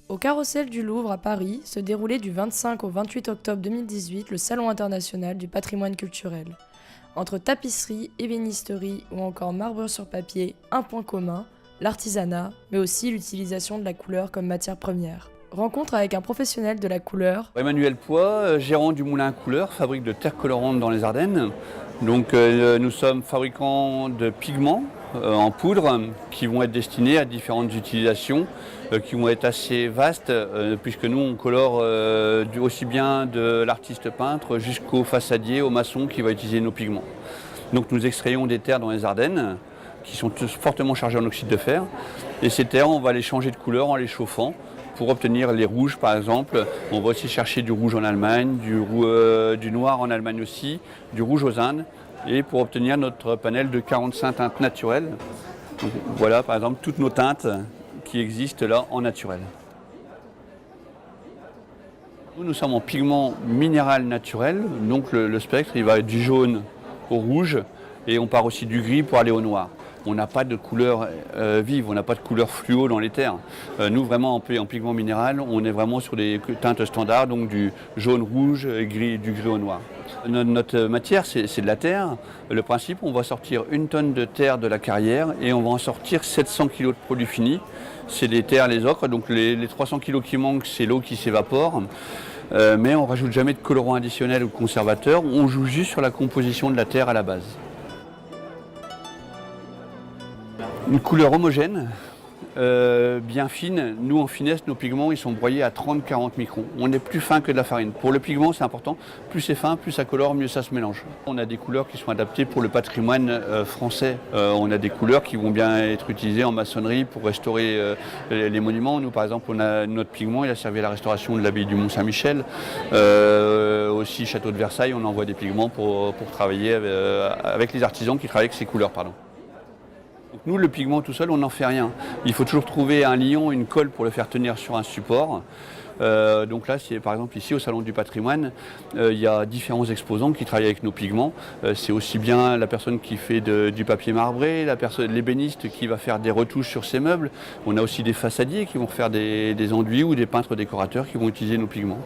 Au Carrousel du Louvre à Paris se déroulait du 25 au 28 octobre 2018 le Salon international du patrimoine culturel. Entre tapisserie, ébénisterie ou encore marbre sur papier, un point commun, l'artisanat, mais aussi l'utilisation de la couleur comme matière première. Rencontre avec un professionnel de la couleur. Emmanuel Poix, gérant du moulin à couleur, fabrique de terre colorante dans les Ardennes. Nous sommes fabricants de pigments en poudre qui vont être destinés à différentes utilisations qui vont être assez vastes puisque nous on colore aussi bien de l'artiste peintre jusqu'au façadier, au maçon qui va utiliser nos pigments. Donc nous extrayons des terres dans les Ardennes qui sont fortement chargées en oxyde de fer et ces terres on va les changer de couleur en les chauffant pour obtenir les rouges par exemple. On va aussi chercher du rouge en Allemagne, du noir en Allemagne aussi, du rouge aux Indes et pour obtenir notre panel de 45 teintes naturelles. Donc, voilà par exemple toutes nos teintes qui existent là en naturel. Nous sommes en pigment minéral naturel, donc le spectre il va être du jaune au rouge et on part aussi du gris pour aller au noir. On n'a pas de couleur vive, on n'a pas de couleur fluo dans les terres. Nous vraiment en pigment minéral, on est vraiment sur des teintes standards, donc du jaune, rouge, du gris au noir. Notre matière c'est de la terre. Le principe, on va sortir 1 tonne de terre de la carrière et on va en sortir 700 kg de produits finis. C'est les terres, les ocres, donc les 300 kg qui manquent, c'est l'eau qui s'évapore. Mais on ne rajoute jamais de colorant additionnel ou de conservateur, on joue juste sur la composition de la terre à la base. Une couleur homogène, bien fine. Nous en finesse, nos pigments ils sont broyés à 30-40 microns. On est plus fin que de la farine. Pour le pigment c'est important, plus c'est fin, plus ça colore, mieux ça se mélange. On a des couleurs qui sont adaptées pour le patrimoine français. On a des couleurs qui vont bien être utilisées en maçonnerie pour restaurer les monuments. Nous par exemple on a notre pigment, il a servi à la restauration de l'abbaye du Mont-Saint-Michel. Aussi Château de Versailles, on envoie des pigments pour travailler avec les artisans qui travaillent avec ces couleurs. Donc nous, le pigment tout seul, on n'en fait rien. Il faut toujours trouver un liant, une colle pour le faire tenir sur un support. Donc là, par exemple ici au Salon du patrimoine, il y a différents exposants qui travaillent avec nos pigments. C'est aussi bien la personne qui fait du papier marbré, l'ébéniste qui va faire des retouches sur ses meubles. On a aussi des façadiers qui vont faire des enduits ou des peintres décorateurs qui vont utiliser nos pigments.